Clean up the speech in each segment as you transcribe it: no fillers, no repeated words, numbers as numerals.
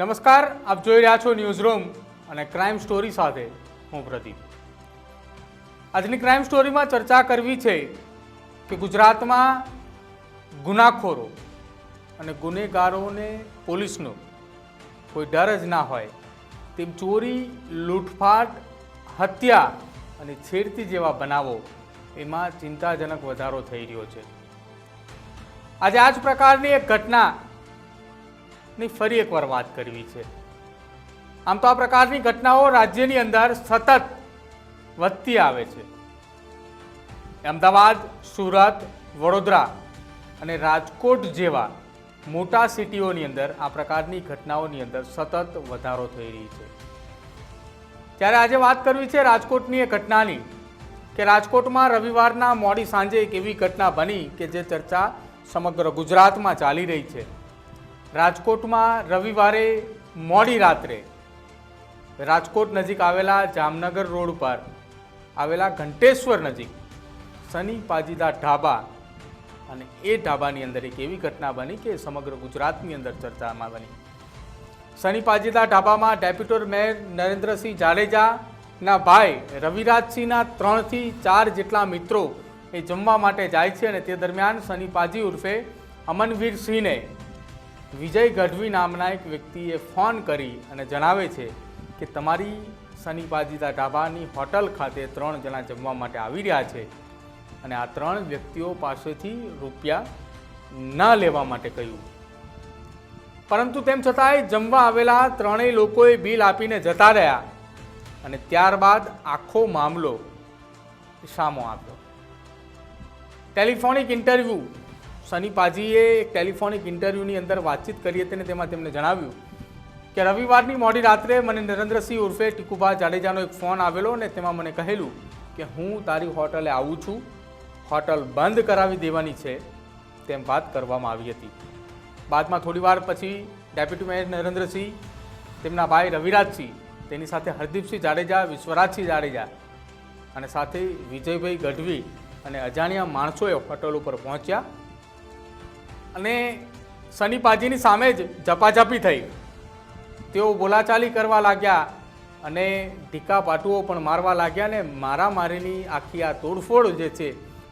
નમસ્કાર, આપ જોઈ રહ્યા છો ન્યૂઝ રૂમ અને ક્રાઇમ સ્ટોરી સાથે હું પ્રદીપ. આજની ક્રાઇમ સ્ટોરીમાં ચર્ચા કરવી છે કે ગુજરાતમાં ગુનાખોરો અને ગુનેગારોને પોલીસનો કોઈ ડર જ ના હોય તેમ ચોરી, લૂંટફાટ, હત્યા અને છેડતી જેવા બનાવો એમાં ચિંતાજનક વધારો થઈ રહ્યો છે. આજે આ જ પ્રકારની એક ઘટના ની ફરી એકવાર વાત કરવી છે. આમ તો આ પ્રકારની ઘટનાઓ રાજ્યની અંદર સતત વધતી આવે છે. અમદાવાદ, સુરત, વડોદરા અને રાજકોટ જેવા મોટા સિટીઓની અંદર આ પ્રકારની ઘટનાઓની અંદર સતત વધારો થઈ રહી છે. ત્યારે આજે વાત કરવી છે રાજકોટની એક ઘટનાની કે રાજકોટમાં રવિવારના મોડી સાંજે એક એવી ઘટના બની કે જે ચર્ચા સમગ્ર ગુજરાતમાં ચાલી રહી છે. રાજકોટમાં રવિવારે મોડી રાત્રે રાજકોટ નજીક આવેલા જામનગર રોડ પર આવેલા ઘંટેશ્વર નજીક સની પાજીદા ઢાબા અને એ ઢાબાની અંદર એક એવી ઘટના બની કે સમગ્ર ગુજરાતની અંદર ચર્ચામાં બની. સની પાજીદા ઢાબામાં ડેપ્યુટી મેયર નરેન્દ્રસિંહ જાડેજાના ભાઈ રવિરાજસિંહના 3 થી 4 જેટલા મિત્રો એ જમવા માટે જાય છે અને તે દરમિયાન સની પાજી ઉર્ફે અમનવીરસિંહને વિજય ગઢવી નામના એક વ્યક્તિએ ફોન કરી અને જણાવે છે કે તમારી સની પાજીદા ઢાબાની હોટલ ખાતે 3 જણા જમવા માટે આવી રહ્યા છે અને આ 3 વ્યક્તિઓ પાસેથી રૂપિયા ન લેવા માટે કહ્યું. પરંતુ તેમ છતાંય જમવા આવેલા 3 લોકોએ બિલ આપીને જતા રહ્યા અને ત્યારબાદ આખો મામલો સામો આવ્યો. ટેલિફોનિક ઇન્ટરવ્યૂ સની પાજીએ એક ટેલિફોનિક ઇન્ટરવ્યૂની અંદર વાતચીત કરી હતી અને તેમાં તેમણે જણાવ્યું કે રવિવારની મોડી રાત્રે મને નરેન્દ્રસિંહ ઉર્ફે ટીકુભા જાડેજાનો એક ફોન આવેલો અને તેમાં મને કહેલું કે હું તારી હોટલે આવું છું, હોટલ બંધ કરાવી દેવાની છે તેમ વાત કરવામાં આવી હતી. બાદમાં થોડીવાર પછી ડેપ્યુટી મેયર નરેન્દ્રસિંહ, તેમના ભાઈ રવિરાજસિંહ, તેની સાથે હરદીપસિંહ જાડેજા, વિશ્વરાજસિંહ જાડેજા અને સાથે વિજયભાઈ ગઢવી અને અજાણ્યા માણસોએ હોટલ ઉપર પહોંચ્યા અને સની પાજીની સામે જ ઝપાઝપી થઈ. તેઓ બોલાચાલી કરવા લાગ્યા અને ઢીકા પાટુઓ પણ મારવા લાગ્યા અને મારામારીની આખી આ તોડફોડ જે છે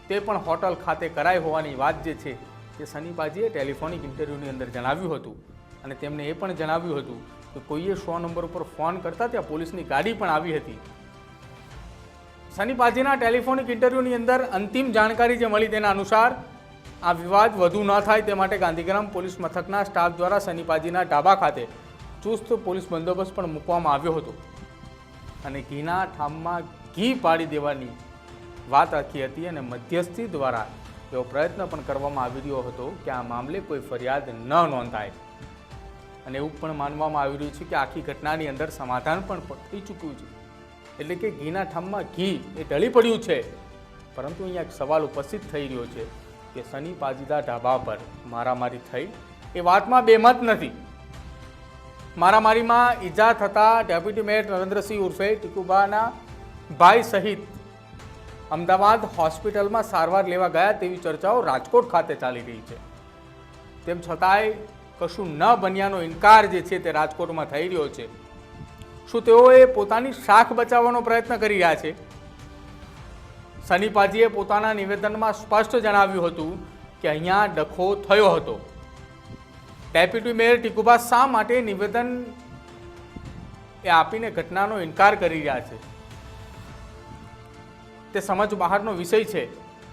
તે પણ હોટલ ખાતે કરાઈ હોવાની વાત જે છે તે સની પાજીએ ટેલિફોનિક ઇન્ટરવ્યૂની અંદર જણાવ્યું હતું અને તેમણે એ પણ જણાવ્યું હતું કે કોઈએ 100 નંબર ઉપર ફોન કરતા ત્યાં પોલીસની ગાડી પણ આવી હતી. સની પાજીના ટેલિફોનિક ઇન્ટરવ્યૂની અંદર અંતિમ જાણકારી જે મળી તેના અનુસાર આ વિવાદ વધુ ન થાય તે માટે ગાંધીગ્રામ પોલીસ મથકના સ્ટાફ દ્વારા સની પાજીના ઢાબા ખાતે ચુસ્ત પોલીસ બંદોબસ્ત પણ મૂકવામાં આવ્યો હતો અને ઘીના ઠામમાં ઘી પાડી દેવાની વાત રાખી હતી અને મધ્યસ્થી દ્વારા એવો પ્રયત્ન પણ કરવામાં આવી રહ્યો હતો કે આ મામલે કોઈ ફરિયાદ ન નોંધાય અને એવું પણ માનવામાં આવી રહ્યું છે કે આખી ઘટનાની અંદર સમાધાન પણ થઈ ચૂક્યું છે. એટલે કે ઘીના ઠામમાં ઘી એ ઢળી પડ્યું છે. પરંતુ અહીંયા એક સવાલ ઉપસ્થિત થઈ રહ્યો છે કે સની પાજીદા ઢાબા પર મારામારી થઈ એ વાતમાં બેમત નથી. મારામારીમાં ઈજા થતાં ડેપ્યુટી મેયર નરેન્દ્રસિંહ ઉર્ફે ટીકુભાના ભાઈ સહિત અમદાવાદ હોસ્પિટલમાં સારવાર લેવા ગયા તેવી ચર્ચાઓ રાજકોટ ખાતે ચાલી રહી છે. તેમ છતાંય કશું ન બન્યાનો ઇનકાર જે છે તે રાજકોટમાં થઈ રહ્યો છે. શું તેઓએ પોતાની શાખ બચાવવાનો પ્રયત્ન કરી રહ્યા છે? સની પાજીએ પોતાના નિવેદનમાં સ્પષ્ટ જણાવ્યું હતું કે અહીંયા ડખો થયો હતો. ડેપ્યુટી મેયર ટીકુભા શા માટે નિવેદન એ આપીને ઘટનાનો ઇનકાર કરી રહ્યા છે તે સમજ બહારનો વિષય છે.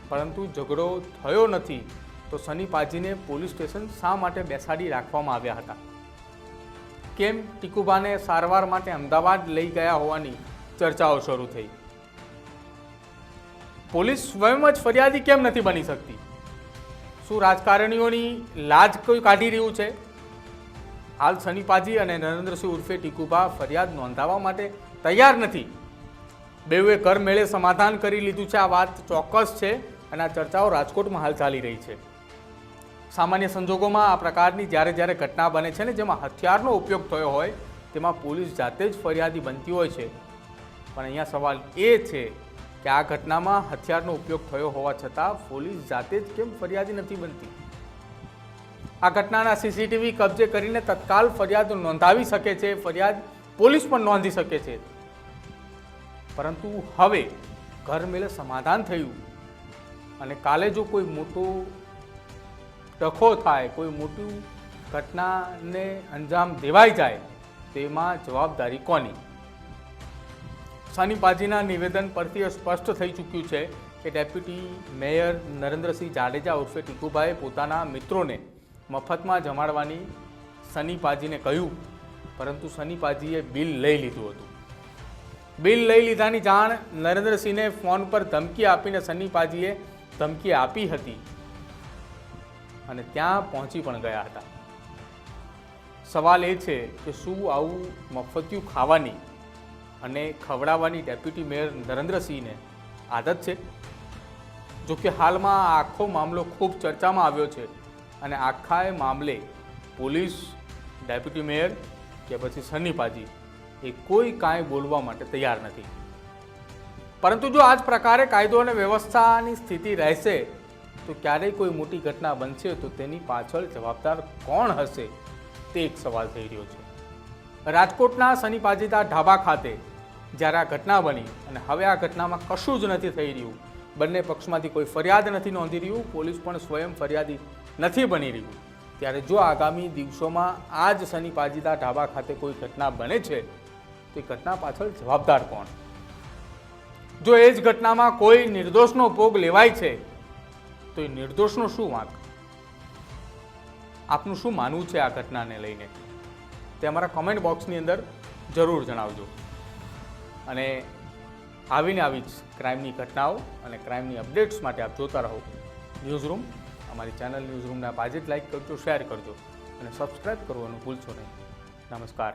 પરંતુ ઝઘડો થયો નથી તો સની પાજીને પોલીસ સ્ટેશન શા માટે બેસાડી રાખવામાં આવ્યા હતા? કેમ ટીકુભાને સારવાર માટે અમદાવાદ લઈ ગયા હોવાની ચર્ચાઓ શરૂ થઈ? પોલીસ સ્વયં જ ફરિયાદી કેમ નથી બની શકતી? શું રાજકારણીઓની લાજ કોઈ કાઢી રહ્યું છે? હાલ સની પાજી અને નરેન્દ્રસિંહ ઉર્ફે ટીકુભા ફરિયાદ નોંધાવવા માટે તૈયાર નથી. બેઉએ ઘર મેળે સમાધાન કરી લીધું છે, આ વાત ચોક્કસ છે અને આ ચર્ચાઓ રાજકોટમાં હાલ ચાલી રહી છે. સામાન્ય સંજોગોમાં આ પ્રકારની જ્યારે ઘટના બને છે ને જેમાં હથિયારનો ઉપયોગ થયો હોય તેમાં પોલીસ જાતે જ ફરિયાદી બનતી હોય છે. પણ અહીંયા સવાલ એ છે કે આ ઘટનામાં હથિયારનો ઉપયોગ થયો હોવા છતાં પોલીસ જાતે જ કેમ ફરિયાદી નથી બનતી? આ ઘટનાના સીસીટીવી કબજે કરીને તત્કાલ ફરિયાદ નોંધાવી શકે છે, ફરિયાદ પોલીસ પણ નોંધી શકે છે. પરંતુ હવે ઘર મેળે સમાધાન થયું અને કાલે જો કોઈ મોટો ડખો થાય, કોઈ મોટી ઘટનાને અંજામ દેવાઈ જાય તેમાં જવાબદારી કોની? સની પાજીના નિવેદન પરથી સ્પષ્ટ થઈ ચૂક્યું છે કે ડેપ્યુટી મેયર નરેન્દ્રસિંહ જાડેજા ઉર્ફે ટીકુભાઈએ પોતાના મિત્રોને મફતમાં જમાડવાની સની પાજીને કહ્યું, પરંતુ સની પાજીએ બિલ લઈ લીધું હતું. બિલ લઈ લીધાની જાણ નરેન્દ્રસિંહને ફોન પર ધમકી આપીને સની પાજીએ ધમકી આપી હતી અને ત્યાં પહોંચી પણ ગયા હતા. સવાલ એ છે કે શું આવું મફતિયું ખાવાની અને ખવડાવવાની ડેપ્યુટી મેયર નરેન્દ્રસિંહને આદત છે? જો કે હાલમાં આ આખો મામલો ખૂબ ચર્ચામાં આવ્યો છે અને આખા મામલે પોલીસ, ડેપ્યુટી મેયર કે પછી સની પાજી એ કોઈ કાંઈ બોલવા માટે તૈયાર નથી. પરંતુ જો આ જ પ્રકારે કાયદો અને વ્યવસ્થાની સ્થિતિ રહેશે તો ક્યારેય કોઈ મોટી ઘટના બનશે તો તેની પાછળ જવાબદાર કોણ હશે તે એક સવાલ થઈ રહ્યો છે. રાજકોટના સની પાજીના ઢાબા ખાતે જ્યારે આ ઘટના બની અને હવે આ ઘટનામાં કશું જ નથી થઈ રહ્યું, બંને પક્ષમાંથી કોઈ ફરિયાદ નથી નોંધી રહ્યું, પોલીસ પણ સ્વયં ફરિયાદી નથી બની રહ્યું, ત્યારે જો આગામી દિવસોમાં આ જ સની પાજીના ઢાબા ખાતે કોઈ ઘટના બને છે તો એ ઘટના પાછળ જવાબદાર કોણ? જો એ જ ઘટનામાં કોઈ નિર્દોષનો ભોગ લેવાય છે તો એ નિર્દોષનો શું વાંક? આપનું શું માનવું છે આ ઘટનાને લઈને તે અમારા કોમેન્ટ બોક્સની અંદર જરૂર જણાવજો. અને આવીને આવી જ ક્રાઇમની ઘટનાઓ અને ક્રાઇમની અપડેટ્સ માટે આપ જોતા રહો ન્યૂઝરૂમ. અમારી ચેનલ ન્યૂઝરૂમને આપ આજે જ લાઇક કરજો, શેર કરજો અને સબસ્ક્રાઇબ કરવાનું ભૂલશો નહીં. નમસ્કાર.